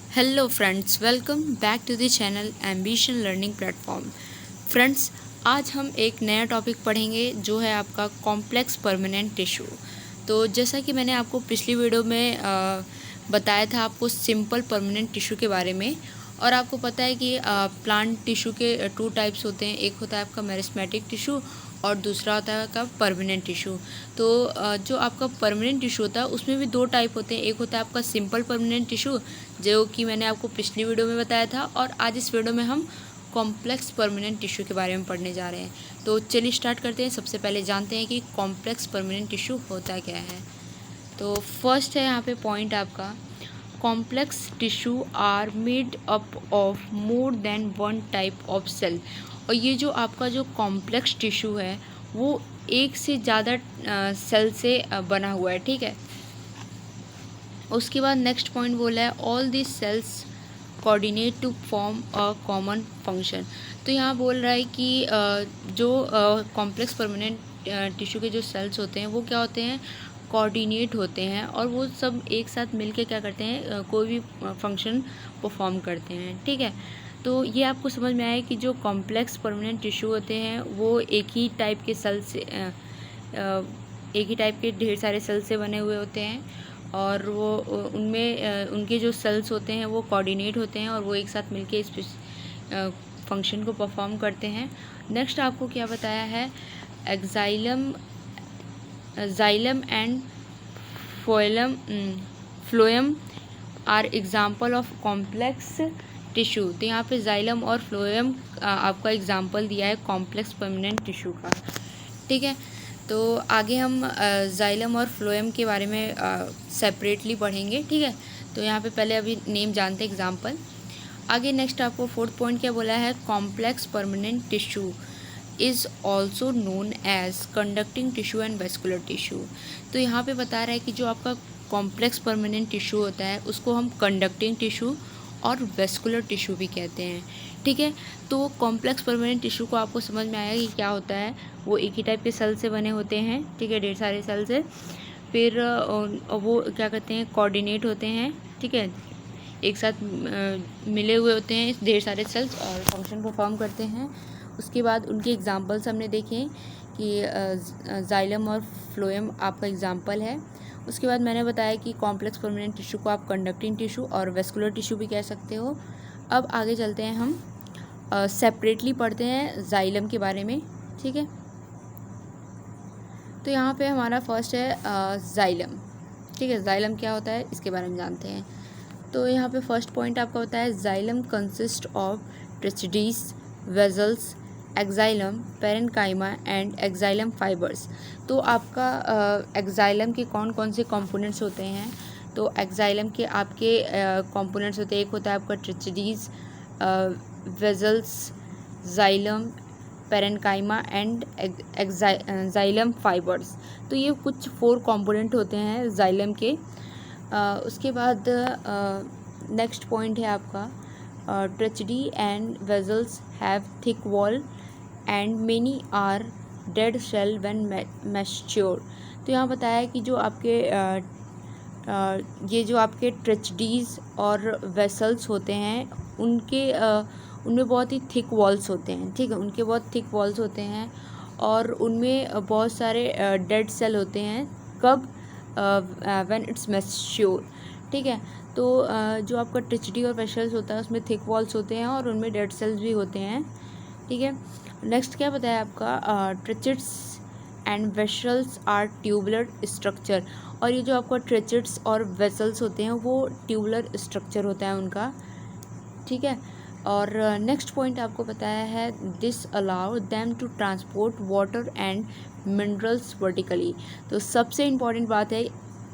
Hello friends, welcome back to the channel ambition learning platform. Friends, आज हम एक नया टॉपिक पढ़ेंगे जो है आपका कॉम्प्लेक्स परमानेंट टिश्यू। तो जैसा कि मैंने आपको पिछली वीडियो में बताया था आपको सिंपल परमानेंट टिश्यू के बारे में। और आपको पता है कि प्लांट टिश्यू के टू टाइप्स होते हैं, एक होता है आपका मेरिस्मेटिक टिश्यू और दूसरा होता है आपका परमानेंट टिश्यू। तो जो आपका परमानेंट टिश्यू होता है उसमें भी दो टाइप होते हैं, एक होता है आपका सिंपल परमानेंट टिश्यू जो कि मैंने आपको पिछली वीडियो में बताया था, और आज इस वीडियो में हम कॉम्प्लेक्स परमानेंट टिश्यू के बारे में पढ़ने जा रहे हैं। तो चलिए स्टार्ट करते हैं। सबसे पहले जानते हैं कि कॉम्प्लेक्स परमानेंट टिश्यू होता क्या है। तो फर्स्ट है यहाँ पे पॉइंट आपका, complex tissue are made up of more than one type of cell. और ये जो आपका जो कॉम्प्लेक्स टिश्यू है वो एक से ज़्यादा सेल से बना हुआ है, ठीक है। उसके बाद नेक्स्ट पॉइंट बोला है all this cells coordinate to form a common function. तो यहाँ बोल रहा है कि जो कॉम्प्लेक्स परमानेंट टिश्यू के जो सेल्स होते हैं वो क्या होते हैं, कोऑर्डिनेट होते हैं, और वो सब एक साथ मिलके क्या करते हैं, कोई भी फंक्शन परफॉर्म करते हैं, ठीक है। तो ये आपको समझ में आया कि जो कॉम्प्लेक्स परमानेंट टिश्यू होते हैं वो एक ही टाइप के सेल से एक ही टाइप के ढेर सारे सेल से बने हुए होते हैं, और वो उनमें उनके जो सेल्स होते हैं वो कोऑर्डिनेट होते हैं और वो एक साथ मिलके इस फंक्शन को परफॉर्म करते हैं। नेक्स्ट आपको क्या बताया है, xylem xylem and phloem phloem are example of complex tissue. तो यहाँ पे जाइलम और फ्लोएम आपका एग्जाम्पल दिया है कॉम्प्लेक्स परमानेंट टिश्यू का, ठीक है। तो आगे हम जाइलम और फ्लोएम के बारे में सेपरेटली पढ़ेंगे, ठीक है। तो यहाँ पे पहले अभी नेम जानते हैं, एग्जाम्पल। आगे नेक्स्ट आपको फोर्थ पॉइंट क्या बोला है, complex permanent tissue is also known as conducting tissue and vascular tissue. तो यहाँ पे बता रहा है कि जो आपका कॉम्प्लेक्स परमानेंट टिश्यू होता है उसको हम कंडक्टिंग टिश्यू और वेस्कुलर टिश्यू भी कहते हैं, ठीक है। तो कॉम्प्लेक्स परमानेंट टिश्यू को आपको समझ में आया कि क्या होता है, वो एक ही टाइप के सेल से बने होते हैं, ठीक है, ढेर सारे सेल से। फिर वो क्या कहते हैं, कोऑर्डिनेट होते हैं, ठीक है, एक साथ मिले हुए होते हैं ढेर सारे सेल्स और फंक्शन परफॉर्म करते हैं। उसके बाद उनके एग्जांपल्स हमने देखे कि जाइलम और फ्लोएम आपका एग्जांपल है। उसके बाद मैंने बताया कि कॉम्प्लेक्स परमानेंट टिश्यू को आप कंडक्टिंग टिश्यू और वेस्कुलर टिश्यू भी कह सकते हो। अब आगे चलते हैं, हम सेपरेटली पढ़ते हैं जाइलम के बारे में, ठीक है। तो यहाँ पे हमारा फर्स्ट है जाइलम, ठीक है। जाइलम क्या होता है इसके बारे में जानते हैं। तो यहाँ पे फर्स्ट पॉइंट आपका होता है, xylem consist of tracheids, vessels, xylem, parenchyma and xylem fibres. तो आपका एक्साइलम के कौन कौन से कंपोनेंट्स होते हैं, तो एक्साइलम के आपके कंपोनेंट्स होते हैं, एक होता है आपका tracheids, vessels, xylem, parenchyma and xylem fibres. तो ये कुछ 4 कंपोनेंट होते हैं जाइलम के। उसके बाद नेक्स्ट पॉइंट है आपका, tracheid and vessels have thick wall and many are dead cell when mature. तो यहाँ बताया कि जो आपके ये जो आपके ट्रेचडीज और वेसल्स होते हैं उनमें बहुत ही थिक वॉल्स होते हैं, ठीक है, उनके बहुत थिक वॉल्स होते हैं और उनमें बहुत सारे डेड सेल होते हैं। कब, व्हेन इट्स मैच्योर, ठीक है। तो जो आपका ट्रिचडी और वेसल्स होता है उसमें थिक वॉल्स होते हैं और उनमें डेड सेल्स भी होते हैं, ठीक है। नेक्स्ट क्या बताया आपका, tracheids and vessels are tubular structure. और ये जो आपका ट्रिचिड्स और वेसल्स होते हैं वो ट्यूबुलर स्ट्रक्चर होता है उनका, ठीक है। और नेक्स्ट पॉइंट आपको बताया है, this allow them to transport water and minerals vertically. तो सबसे इम्पॉर्टेंट बात है,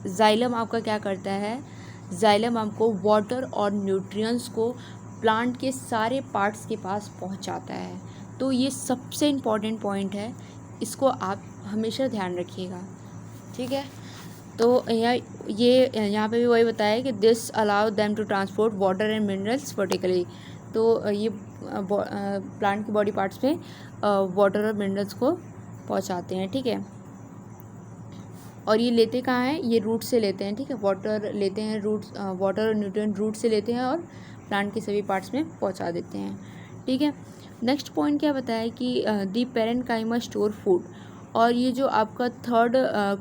जाइलम आपका क्या करता है, जाइलम आपको वाटर और न्यूट्रिएंट्स को प्लांट के सारे पार्ट्स के पास पहुंचाता है। तो ये सबसे इम्पॉर्टेंट पॉइंट है, इसको आप हमेशा ध्यान रखिएगा, ठीक है। तो ये यहाँ पे भी वही बताया कि this allow them to transport water and minerals vertically. तो ये प्लांट के बॉडी पार्ट्स में वाटर और मिनरल्स को पहुँचाते हैं, ठीक है। और ये लेते कहाँ हैं, ये रूट से लेते हैं, ठीक है, वाटर लेते हैं, रूट्स वाटर और न्यूट्रिएंट रूट से लेते हैं और प्लांट के सभी पार्ट्स में पहुंचा देते हैं, ठीक है। नेक्स्ट पॉइंट क्या बताया कि दी पेरेन्काइमा स्टोर फूड, और ये जो आपका थर्ड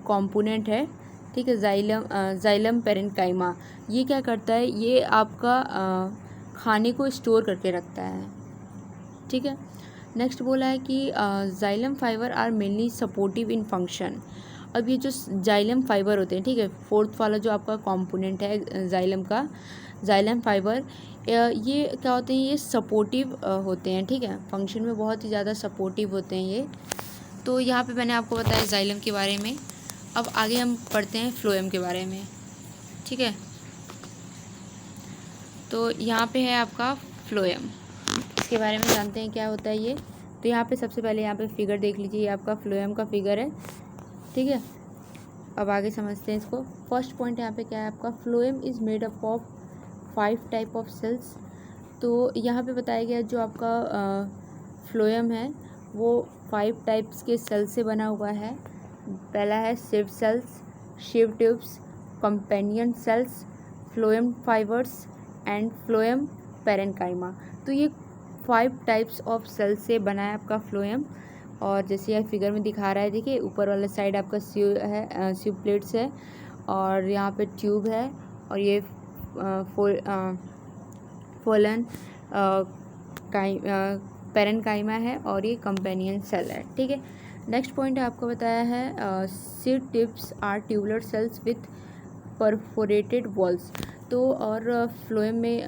कंपोनेंट है, ठीक है, जाइलम पेरेन्काइमा, ये क्या करता है, ये आपका खाने को स्टोर करके रखता है, ठीक है। नेक्स्ट बोला है कि xylem fibre are mainly supportive in function. अब ये जो जाइलम फाइबर होते हैं, ठीक है, फोर्थ वाला जो आपका कंपोनेंट है जाइलम का, जाइलम फाइबर, ये क्या होते हैं, ये सपोर्टिव होते हैं, ठीक है, फंक्शन में बहुत ही ज़्यादा सपोर्टिव होते हैं ये। तो यहाँ पे मैंने आपको बताया जाइलम के बारे में। अब आगे हम पढ़ते हैं फ्लोएम के बारे में, ठीक है। तो यहाँ पे है आपका फ्लोएम, इसके बारे में जानते हैं क्या होता है ये। तो यहाँ पे सबसे पहले यहाँ पे फिगर देख लीजिए, ये आपका फ्लोएम का फिगर है, ठीक है। अब आगे समझते हैं इसको। फर्स्ट पॉइंट यहाँ पे क्या है आपका, phloem is made up of 5 type of cells. तो यहाँ पे बताया गया जो आपका फ्लोएम है वो 5 टाइप्स के सेल से बना हुआ है। पहला है sieve cells, sieve tubes, companion cells, phloem fibres and phloem parenchyma. तो ये 5 टाइप्स ऑफ सेल से बना है आपका फ्लोएम। और जैसे यह फिगर में दिखा रहा है, देखिए ऊपर वाला साइड आपका स्यू है, स्यू प्लेट्स है, और यहाँ पे ट्यूब है, और ये फोलन पेरेन्काइमा है, और ये कंपेनियन सेल है, ठीक है। नेक्स्ट पॉइंट आपको बताया है sieve tubes are tubular cells with perforated walls. तो और फ्लोएम में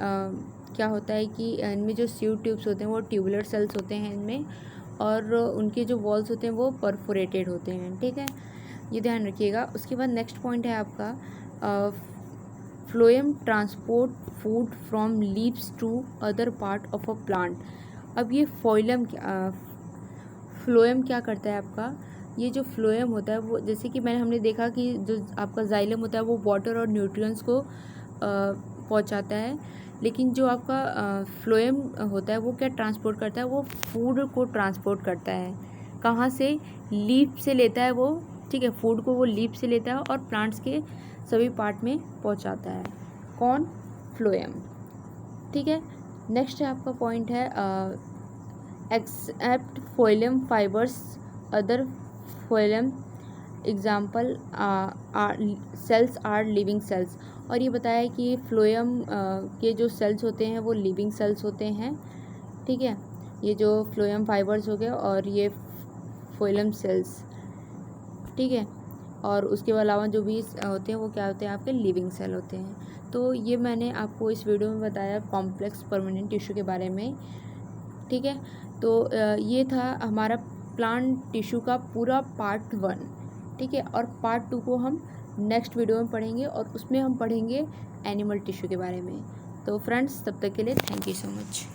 क्या होता है कि इनमें जो सीड ट्यूब्स होते हैं वो ट्यूबुलर सेल्स होते हैं इनमें, और उनके जो वॉल्स होते हैं वो परफोरेटेड होते हैं, ठीक है, ये ध्यान रखिएगा। उसके बाद नेक्स्ट पॉइंट है आपका phloem transport food from leaves to other part of a plant. अब ये फ्लोएम क्या करता है आपका, ये जो फ्लोएम होता है वो, जैसे कि हमने देखा कि जो आपका जाइलम होता है वो वाटर और न्यूट्रिएंट्स को पहुंचाता है, लेकिन जो आपका फ्लोएम होता है वो क्या ट्रांसपोर्ट करता है, वो फूड को ट्रांसपोर्ट करता है। कहाँ से, लीफ से लेता है वो, ठीक है, फूड को वो लीफ से लेता है और प्लांट्स के सभी पार्ट में पहुंचाता है। कौन, फ्लोएम, ठीक है। नेक्स्ट है आपका पॉइंट है except phloem fibres other phloem example cells are living cells. और ये बताया है कि फ्लोएम के जो सेल्स होते हैं वो लिविंग सेल्स होते हैं, ठीक है, ये जो फ्लोएम फाइबर्स हो गए और ये फोइलम सेल्स, ठीक है, और उसके अलावा जो भी होते हैं वो क्या होते हैं, आपके लिविंग सेल होते हैं। तो ये मैंने आपको इस वीडियो में बताया कॉम्प्लेक्स परमानेंट टिश्यू के बारे में, ठीक है। तो ये था हमारा प्लांट टिश्यू का पूरा पार्ट 1, ठीक है, और पार्ट 2 को हम नेक्स्ट वीडियो में पढ़ेंगे, और उसमें हम पढ़ेंगे एनिमल टिश्यू के बारे में। तो फ्रेंड्स, तब तक के लिए थैंक यू सो मच।